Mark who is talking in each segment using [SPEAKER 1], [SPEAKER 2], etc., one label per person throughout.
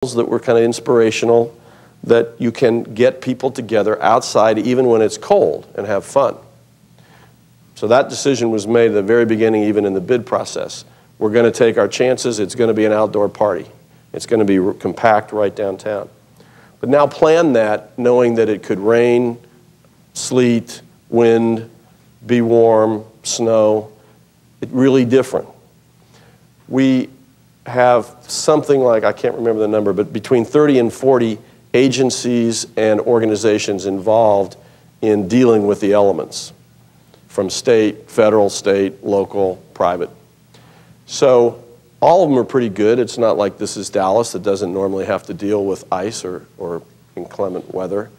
[SPEAKER 1] that were kind of inspirational, that you can get people together outside even when it's cold and have fun. So that decision was made at the very beginning, even in the bid process. We're going to take our chances. It's going to be an outdoor party. It's going to be compact right downtown. But now plan that knowing that it could rain, sleet, wind, be warm, snow. It's really different. We have something like, I can't remember the number, but between 30 and 40 agencies and organizations involved in dealing with the elements, from state, federal, state, local, private. So all of them are pretty good. It's not like this is Dallas that doesn't normally have to deal with ice or inclement weather.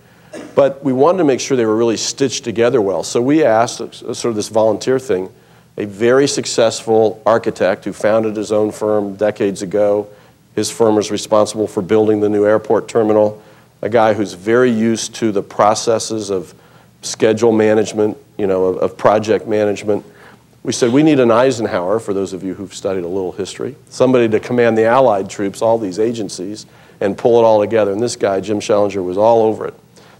[SPEAKER 1] But we wanted to make sure they were really stitched together well. So we asked, sort of this volunteer thing, a very successful architect who founded his own firm decades ago. His firm was responsible for building the new airport terminal, a guy who's very used to the processes of schedule management, of project management. We said, we need an Eisenhower, for those of you who've studied a little history, somebody to command the Allied troops, all these agencies, and pull it all together. And this guy, Jim Schellinger, was all over it.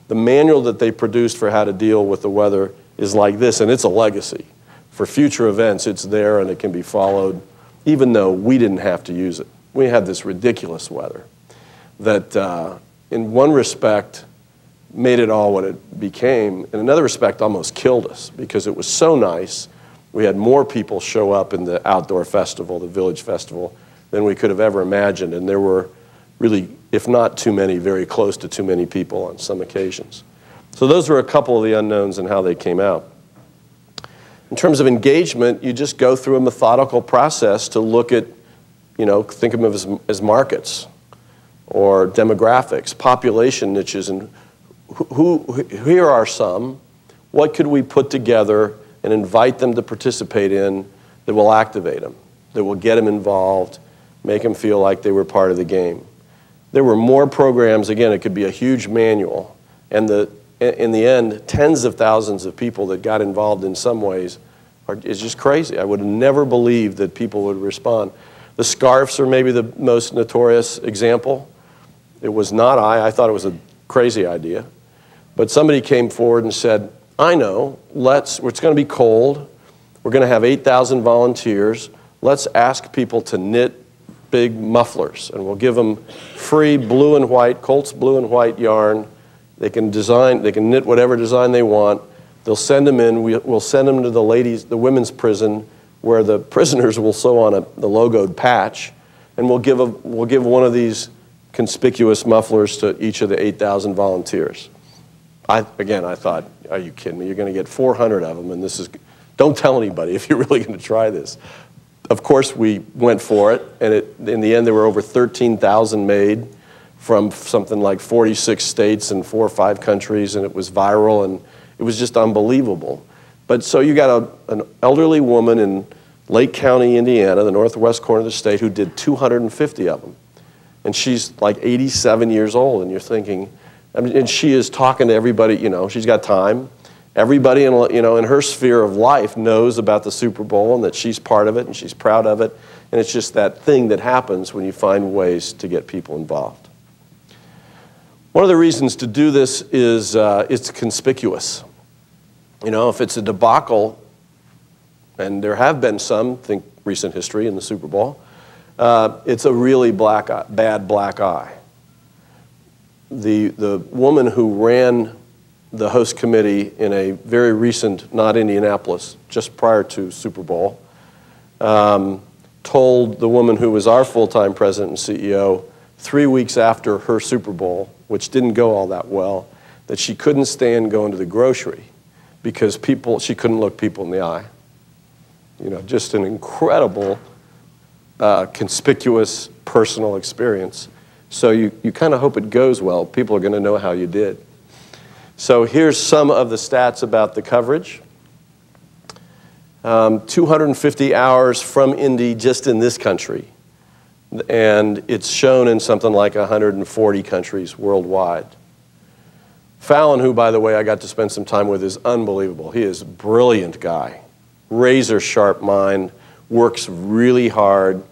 [SPEAKER 1] The manual that they produced for how to deal with the weather is like this, and it's a legacy. For future events, it's there and it can be followed, even though we didn't have to use it. We had this ridiculous weather that, in one respect, made it all what it became. In another respect, almost killed us because it was so nice. We had more people show up in the outdoor festival, the Village Festival, than we could have ever imagined. And there were really, if not too many, very close to too many people on some occasions. So those were a couple of the unknowns and how they came out. In terms of engagement, you just go through a methodical process to look at, think of them as markets or demographics, population niches, and here are some. What could we put together and invite them to participate in that will activate them, that will get them involved, make them feel like they were part of the game? There were more programs. Again, it could be a huge manual. And in the end, tens of thousands of people that got involved in some ways is just crazy. I would have never believed that people would respond. The scarves are maybe the most notorious example. It was not I thought it was a crazy idea. But somebody came forward and said, I know, it's going to be cold. We're going to have 8,000 volunteers. Let's ask people to knit big mufflers, and we'll give them free blue and white, Colts blue and white yarn. They can knit whatever design they want. They'll send them in. We'll send them to the women's prison, where the prisoners will sew on the logoed patch, and we'll give one of these conspicuous mufflers to each of the 8,000 volunteers. I thought, are you kidding me? You're going to get 400 of them, and don't tell anybody if you're really going to try this. Of course, we went for it, and in the end, there were over 13,000 made from something like 46 states and 4 or 5 countries, and it was viral, and it was just unbelievable. But so you got an elderly woman in Lake County, Indiana, the northwest corner of the state, who did 250 of them. And she's like 87 years old, and you're thinking, and she is talking to everybody, she's got time. Everybody in her sphere of life knows about the Super Bowl and that she's part of it and she's proud of it. And it's just that thing that happens when you find ways to get people involved. One of the reasons to do this is it's conspicuous. If it's a debacle, and there have been some, think recent history in the Super Bowl, it's a really bad black eye. The woman who ran the host committee in a very recent, not Indianapolis, just prior to Super Bowl, told the woman who was our full-time president and CEO 3 weeks after her Super Bowl, which didn't go all that well, that she couldn't stand going to the grocery because she couldn't look people in the eye. Just an incredible, conspicuous personal experience. So you kind of hope it goes well. People are going to know how you did. So here's some of the stats about the coverage. 250 hours from Indy just in this country. And it's shown in something like 140 countries worldwide. Fallon, who, by the way, I got to spend some time with, is unbelievable. He is a brilliant guy, razor-sharp mind, works really hard.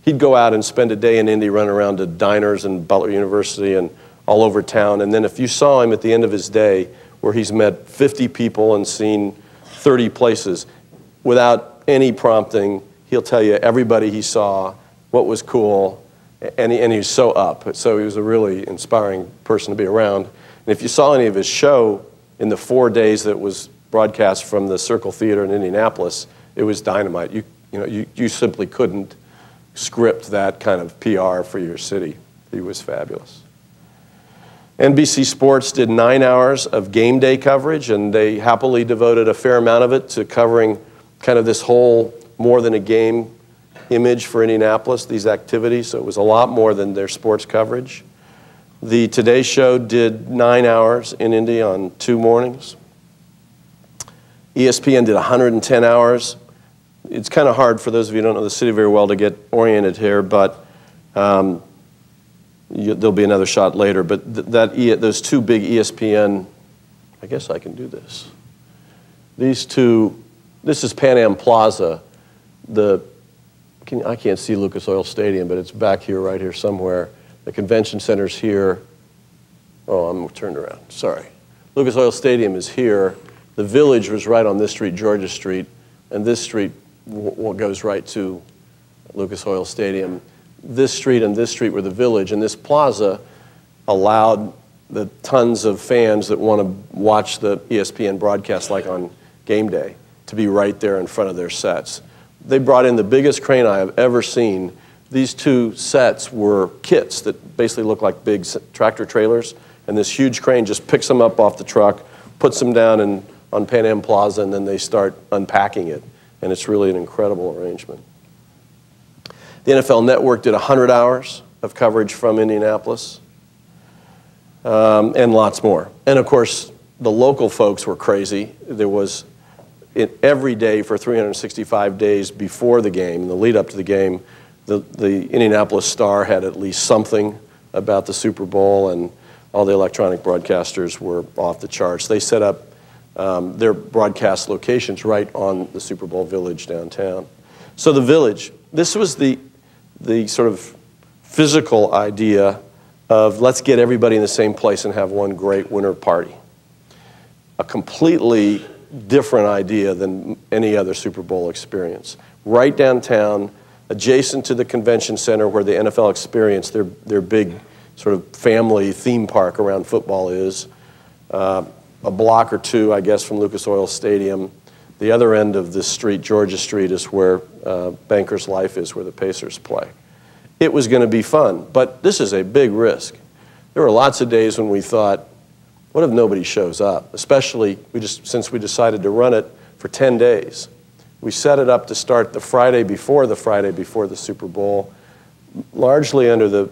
[SPEAKER 1] He'd go out and spend a day in Indy, run around to diners and Butler University and all over town. And then if you saw him at the end of his day, where he's met 50 people and seen 30 places, without any prompting, he'll tell you everybody he saw, what was cool, and he's so up. So he was a really inspiring person to be around. And if you saw any of his show in the 4 days that was broadcast from the Circle Theater in Indianapolis, it was dynamite. You simply couldn't script that kind of PR for your city. He was fabulous. NBC Sports did 9 hours of game day coverage, and they happily devoted a fair amount of it to covering kind of this whole more than a game image for Indianapolis, these activities. So it was a lot more than their sports coverage. The Today Show did 9 hours in Indy on 2 mornings. ESPN did 110 hours. It's kind of hard for those of you who don't know the city very well to get oriented here, but there'll be another shot later. But those 2 big ESPN, I guess I can do this. These 2, this is Pan Am Plaza. I can't see Lucas Oil Stadium, but it's back here, right here somewhere. The convention center's here. Oh, I'm turned around, sorry. Lucas Oil Stadium is here. The Village was right on this street, Georgia Street, and this street goes right to Lucas Oil Stadium. This street and this street were the Village, and this plaza allowed the tons of fans that want to watch the ESPN broadcast like on game day to be right there in front of their sets. They brought in the biggest crane I have ever seen. These 2 sets were kits that basically look like big tractor trailers, and this huge crane just picks them up off the truck, puts them down on Pan Am Plaza, and then they start unpacking it. And it's really an incredible arrangement. The NFL Network did 100 hours of coverage from Indianapolis, and lots more. And of course, the local folks were crazy. There was every day for 365 days before the game, the lead up to the game, the Indianapolis Star had at least something about the Super Bowl, and all the electronic broadcasters were off the charts. They set up their broadcast locations right on the Super Bowl Village downtown. So the Village, this was the sort of physical idea of let's get everybody in the same place and have one great winter party. A completely different idea than any other Super Bowl experience. Right downtown, adjacent to the convention center where the NFL Experience, their big sort of family theme park around football is, a block or 2, I guess, from Lucas Oil Stadium. The other end of this street, Georgia Street, is where Bankers Life is, where the Pacers play. It was going to be fun, but this is a big risk. There were lots of days when we thought, what if nobody shows up? Especially since we decided to run it for 10 days. We set it up to start the Friday before the Super Bowl, largely under the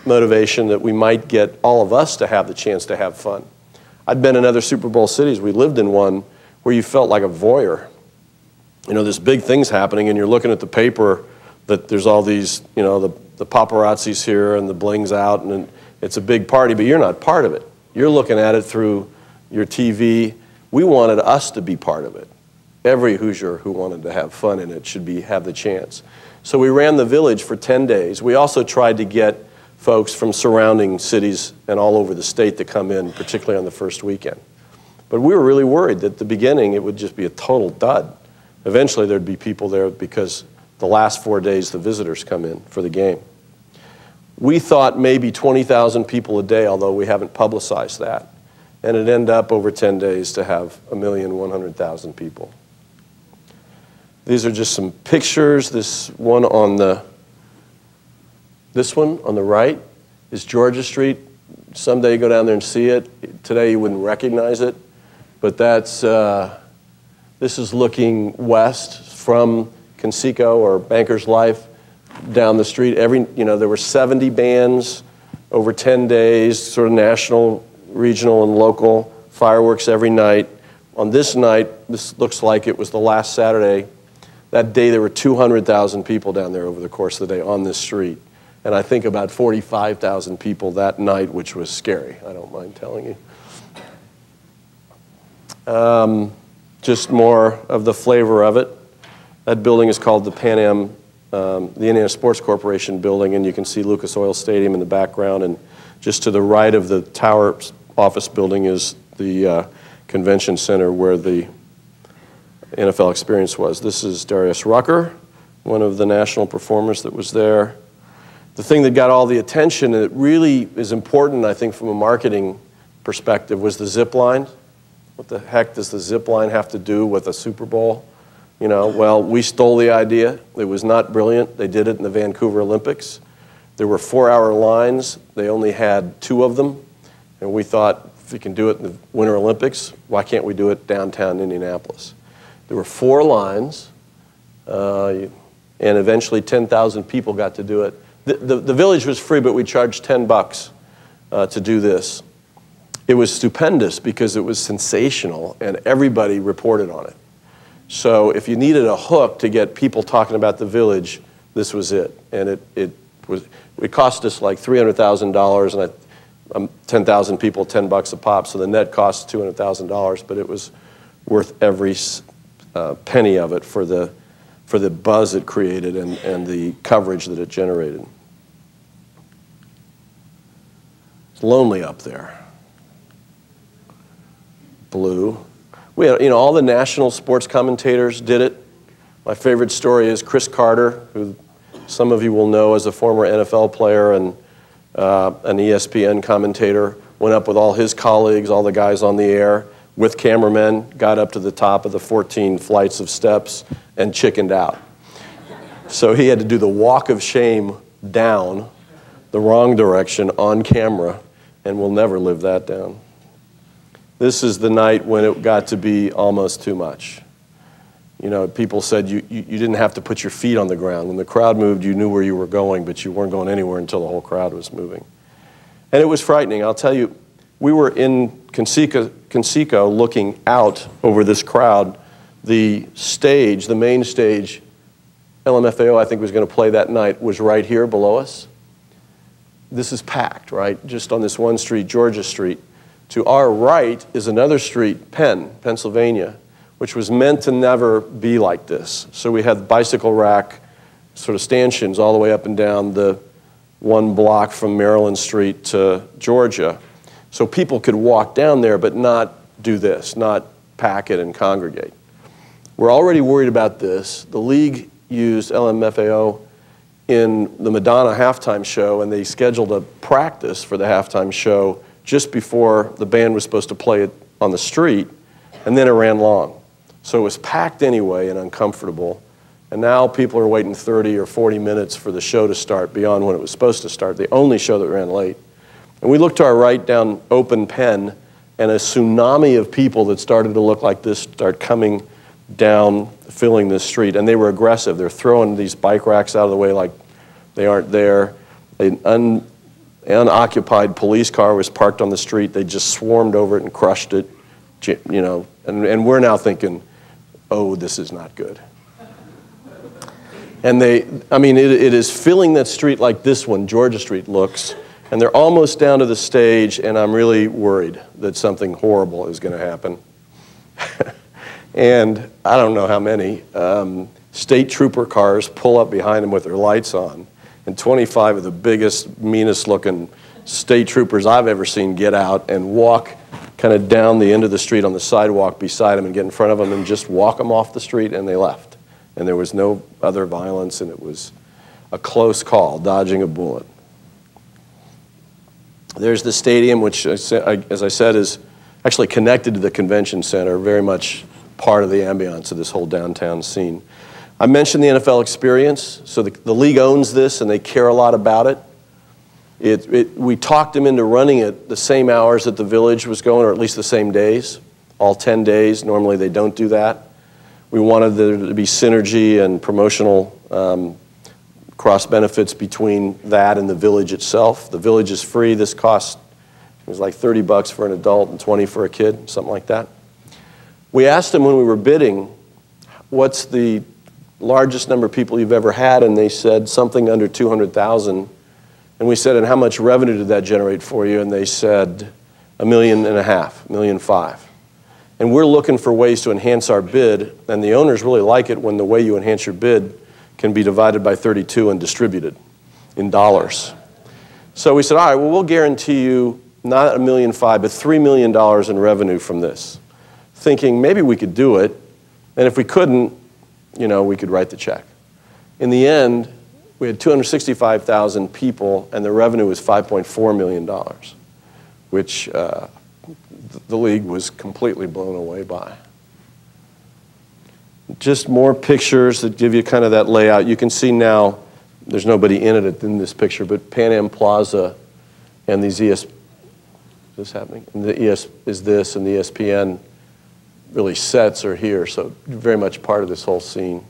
[SPEAKER 1] motivation that we might get all of us to have the chance to have fun. I'd been in other Super Bowl cities. We lived in one where you felt like a voyeur. You know, there's big things happening, and you're looking at the paper that there's all these, you know, the paparazzi's here and the bling's out, and it's a big party, but you're not part of it. You're looking at it through your TV. We wanted us to be part of it. Every Hoosier who wanted to have fun in it should have the chance. So we ran the Village for 10 days. We also tried to get folks from surrounding cities and all over the state to come in, particularly on the first weekend. But we were really worried that at the beginning it would just be a total dud. Eventually there'd be people there because the last 4 days the visitors come in for the game. We thought maybe 20,000 people a day, although we haven't publicized that. And it ended up over 10 days to have 1,100,000 people. These are just some pictures. This one on the right is Georgia Street. Someday you go down there and see it. Today you wouldn't recognize it, but this is looking west from Conseco or Bankers Life down the street. There were 70 bands over 10 days, sort of national, regional, and local fireworks every night. On this night, this looks like it was the last Saturday. That day there were 200,000 people down there over the course of the day on this street. And I think about 45,000 people that night, which was scary, I don't mind telling you. Just more of the flavor of it. That building is called the Pan Am the Indiana Sports Corporation building, and you can see Lucas Oil Stadium in the background, and just to the right of the tower office building is the convention center where the NFL Experience was. This is Darius Rucker, one of the national performers that was there. The thing that got all the attention, and it really is important, I think, from a marketing perspective, was the zip line. What the heck does the zip line have to do with a Super Bowl? You know, well, we stole the idea. It was not brilliant. They did it in the Vancouver Olympics. There were 4-hour lines. They only had 2 of them. And we thought, if we can do it in the Winter Olympics, why can't we do it downtown Indianapolis? There were 4 lines, and eventually 10,000 people got to do it. The village was free, but we charged $10 to do this. It was stupendous because it was sensational, and everybody reported on it. So if you needed a hook to get people talking about the village, this was it. And it cost us like $300,000, and 10,000 people, $10 a pop. So the net cost $200,000, but it was worth every penny of it for the buzz it created and the coverage that it generated. It's lonely up there. Blue. We had, all the national sports commentators did it. My favorite story is Chris Carter, who some of you will know as a former NFL player and an ESPN commentator, went up with all his colleagues, all the guys on the air, with cameramen, got up to the top of the 14 flights of steps and chickened out. So he had to do the walk of shame down the wrong direction on camera, and we'll never live that down. This is the night when it got to be almost too much. People said you didn't have to put your feet on the ground. When the crowd moved, you knew where you were going, but you weren't going anywhere until the whole crowd was moving. And it was frightening. I'll tell you, we were in Conseco looking out over this crowd. The stage, the main stage, LMFAO, I think, was going to play that night, was right here below us. This is packed, right? Just on this one street, Georgia Street. To our right is another street, Pennsylvania, which was meant to never be like this. So we had bicycle rack sort of stanchions all the way up and down the 1 block from Maryland Street to Georgia. So people could walk down there but not do this, not pack it and congregate. We're already worried about this. The league used LMFAO in the Madonna halftime show, and they scheduled a practice for the halftime show just before the band was supposed to play it on the street, and then it ran long. So it was packed anyway and uncomfortable, and now people are waiting 30 or 40 minutes for the show to start beyond when it was supposed to start, the only show that ran late. And we looked to our right down open Penn, and a tsunami of people that started to look like this start coming down, filling this street, and they were aggressive. They're throwing these bike racks out of the way like they aren't there. An unoccupied police car was parked on the street. They just swarmed over it and crushed it, and we're now thinking, oh, this is not good. And it is filling that street like this one, Georgia Street, looks, and they're almost down to the stage, and I'm really worried that something horrible is going to happen. And I don't know how many state trooper cars pull up behind them with their lights on, and 25 of the biggest, meanest-looking state troopers I've ever seen get out and walk kind of down the end of the street on the sidewalk beside them and get in front of them and just walk them off the street, and they left. And there was no other violence, and it was a close call, dodging a bullet. There's the stadium, which, as I said, is actually connected to the convention center, very much part of the ambiance of this whole downtown scene. I mentioned the NFL Experience, so the league owns this and they care a lot about it. We talked them into running it the same hours that the Village was going, or at least the same days, all 10 days. Normally they don't do that. We wanted there to be synergy and promotional cross benefits between that and the Village itself. The Village is free. This cost, it was like $30 for an adult and $20 for a kid, something like that. We asked them when we were bidding, what's the largest number of people you've ever had? And they said something under 200,000. And we said, and how much revenue did that generate for you? And they said, $1.5 million, $1.5 million. And we're looking for ways to enhance our bid, and the owners really like it when the way you enhance your bid can be divided by 32 and distributed in dollars. So we said, all right, well, we'll guarantee you not $1.5 million, but $3 million in revenue from this, thinking maybe we could do it, and if we couldn't, you know, we could write the check. In the end, we had 265,000 people, and the revenue was $5.4 million, which the league was completely blown away by. Just more pictures that give you kind of that layout. You can see now, there's nobody in it in this picture, but Pan Am Plaza and these is this happening? And the ES is this, and the ESPN really sets are here, so very much part of this whole scene.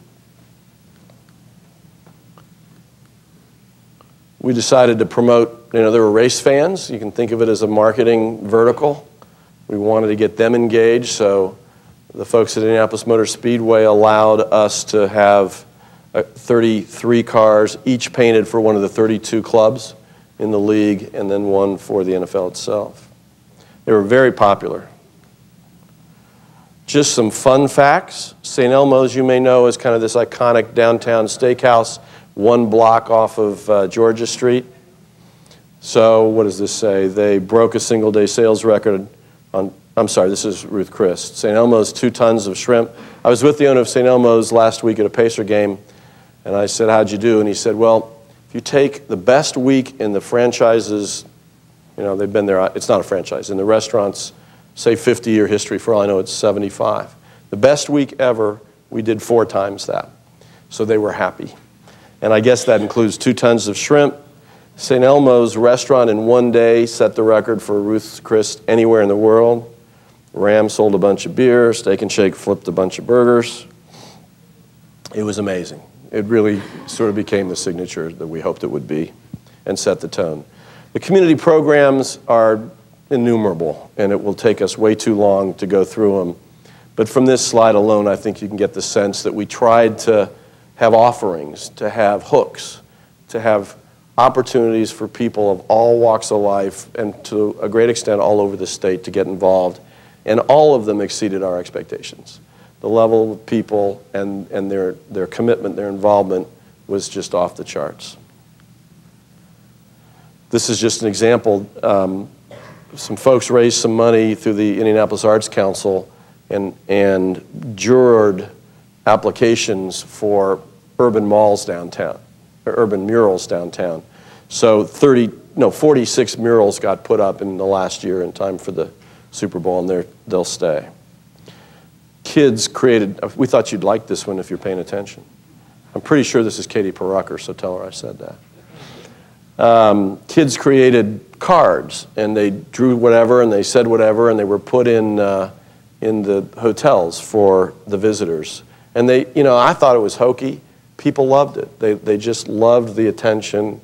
[SPEAKER 1] We decided to promote, you know, there were race fans. You can think of it as a marketing vertical. We wanted to get them engaged, so the folks at Indianapolis Motor Speedway allowed us to have 33 cars, each painted for one of the 32 clubs in the league, and then one for the NFL itself. They were very popular. Just some fun facts. St. Elmo's, you may know, is kind of this iconic downtown steakhouse, one block off of Georgia Street. So what does this say? They broke a single-day sales record on, I'm sorry, this is Ruth Chris. St. Elmo's, 2 tons of shrimp. I was with the owner of St. Elmo's last week at a Pacer game, and I said, how'd you do? And he said, well, if you take the best week in the franchises, you know, they've been there, it's not a franchise, in the restaurant's, say, 50-year history, for all I know, it's 75. The best week ever, we did 4 times that. So they were happy. And I guess that includes 2 tons of shrimp. St. Elmo's restaurant in one day set the record for Ruth Chris anywhere in the world. Ram sold a bunch of beer. Steak and Shake flipped a bunch of burgers. It was amazing. It really sort of became the signature that we hoped it would be and set the tone. The community programs are innumerable, and it will take us way too long to go through them. But from this slide alone, I think you can get the sense that we tried to have offerings, to have hooks, to have opportunities for people of all walks of life and to a great extent all over the state to get involved. And all of them exceeded our expectations. The level of people and their commitment, their involvement was just off the charts. This is just an example. Some folks raised some money through the Indianapolis Arts Council and jurored applications for urban malls downtown, or urban murals downtown. So 46 murals got put up in the last year in time for the Super Bowl, and they'll stay. Kids created, we thought you'd like this one if you're paying attention. I'm pretty sure this is Katie Perucker, so tell her I said that. Kids created cards, and they drew whatever, and they said whatever, and they were put in the hotels for the visitors. And they, you know, I thought it was hokey. People loved it. They just loved the attention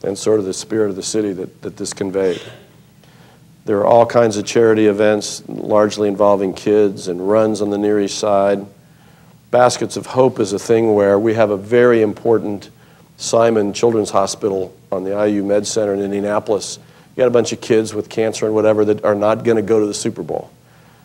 [SPEAKER 1] and sort of the spirit of the city that this conveyed. There are all kinds of charity events, largely involving kids, and runs on the Near East Side. Baskets of Hope is a thing where we have a very important Simon Children's Hospital on the IU Med Center in Indianapolis. You got a bunch of kids with cancer and whatever that are not going to go to the Super Bowl.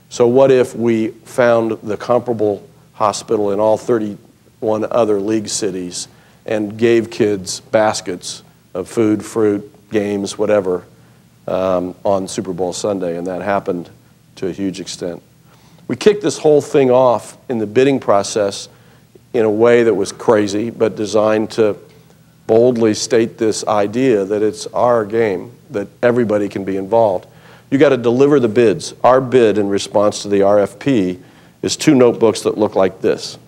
[SPEAKER 1] So what if we found the comparable hospital in all 31 other league cities and gave kids baskets of food, fruit, games, whatever, on Super Bowl Sunday, and that happened to a huge extent. We kicked this whole thing off in the bidding process in a way that was crazy, but designed to boldly state this idea that it's our game, that everybody can be involved. You got to deliver the bids. Our bid in response to the RFP is 2 notebooks that look like this.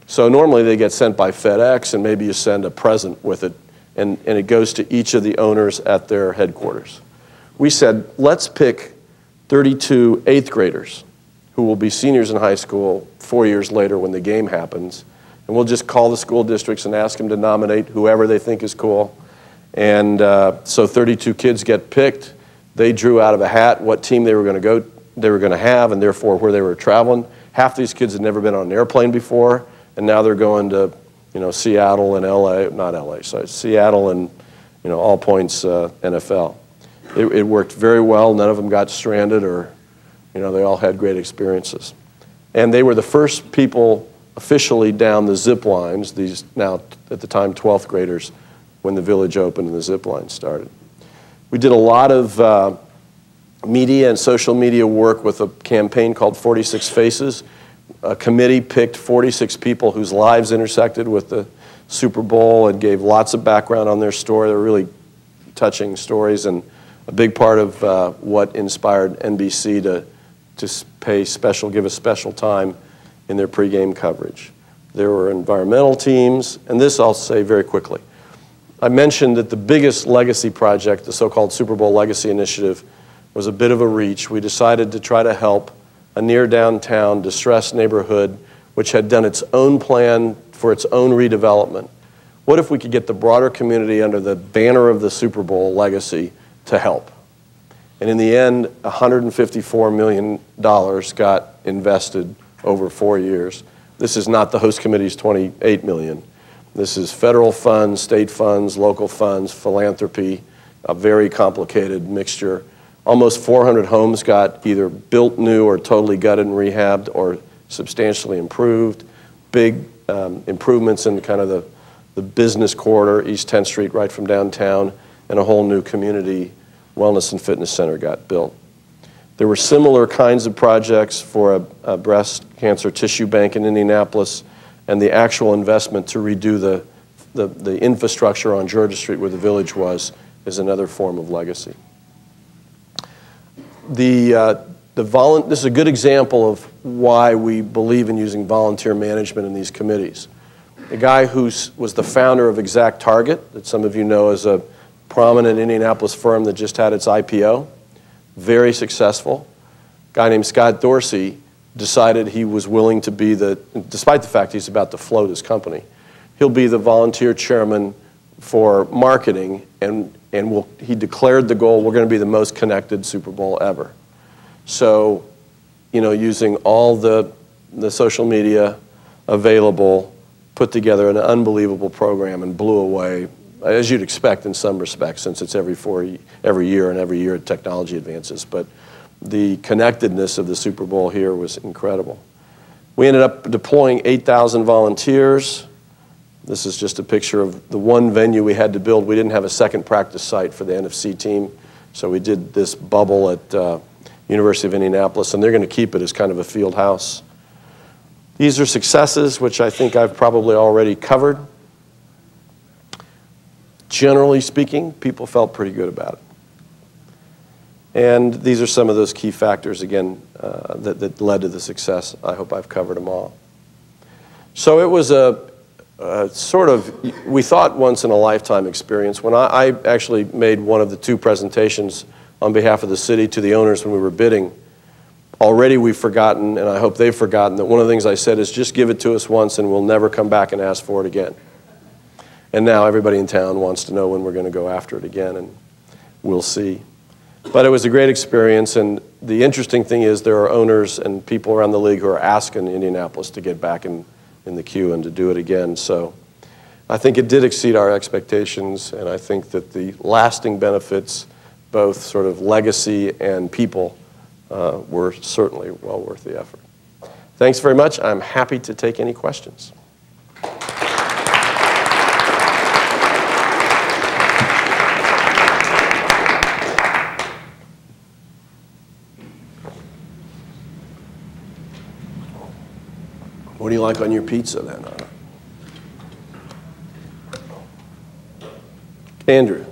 [SPEAKER 1] So normally they get sent by FedEx, and maybe you send a present with it, and it goes to each of the owners at their headquarters. We said, let's pick 32 8th graders who will be seniors in high school 4 years later when the game happens, and we'll just call the school districts and ask them to nominate whoever they think is cool. And so 32 kids get picked. They drew out of a hat what team they were going to have, and therefore where they were traveling. Half these kids had never been on an airplane before, and now they're going to, you know, Seattle and LA, not LA, sorry, Seattle and, you know, All Points NFL. It worked very well. None of them got stranded, or, you know, they all had great experiences. And they were the first people officially down the zip lines, these now at the time 12th graders, when the village opened and the zip line started. We did a lot of media and social media work with a campaign called 46 Faces. A committee picked 46 people whose lives intersected with the Super Bowl and gave lots of background on their story. They were really touching stories, and a big part of what inspired NBC to give a special time in their pregame coverage. There were environmental teams, and this I'll say very quickly. I mentioned that the biggest legacy project, the so-called Super Bowl Legacy Initiative, was a bit of a reach. We decided to try to help a near downtown distressed neighborhood which had done its own plan for its own redevelopment. What if we could get the broader community under the banner of the Super Bowl legacy to help? And in the end, $154 million got invested over 4 years. This is not the host committee's $28 million. This is federal funds, state funds, local funds, philanthropy, a very complicated mixture. Almost 400 homes got either built new or totally gutted and rehabbed or substantially improved. Big improvements in kind of the business corridor, East 10th Street, right from downtown, and a whole new community wellness and fitness center got built. There were similar kinds of projects for a breast cancer tissue bank in Indianapolis, and the actual investment to redo the infrastructure on Georgia Street where the village was is another form of legacy. This is a good example of why we believe in using volunteer management in these committees. The guy who was the founder of Exact Target, that some of you know is a prominent Indianapolis firm that just had its IPO, very successful. A guy named Scott Dorsey decided he was willing to be despite the fact he's about to float his company, he'll be the volunteer chairman for marketing, and he declared the goal, we're going to be the most connected Super Bowl ever. So, using all the social media available, put together an unbelievable program and blew away, as you'd expect in some respects, since it's every year and every year technology advances. But the connectedness of the Super Bowl here was incredible. We ended up deploying 8,000 volunteers. This is just a picture of the one venue we had to build. We didn't have a second practice site for the NFC team, so we did this bubble at University of Indianapolis, and they're going to keep it as kind of a field house. These are successes, which I think I've probably already covered. Generally speaking, people felt pretty good about it. And these are some of those key factors, again, that led to the success. I hope I've covered them all. So it was we thought once in a lifetime experience. When I actually made one of the two presentations on behalf of the city to the owners when we were bidding, already we've forgotten, and I hope they've forgotten, that one of the things I said is just give it to us once and we'll never come back and ask for it again. And now everybody in town wants to know when we're going to go after it again, and we'll see. But it was a great experience, and the interesting thing is there are owners and people around the league who are asking Indianapolis to get back in the queue and to do it again. So I think it did exceed our expectations, and I think that the lasting benefits, both sort of legacy and people, were certainly well worth the effort. Thanks very much. I'm happy to take any questions. What do you like on your pizza then, Anna? Andrew.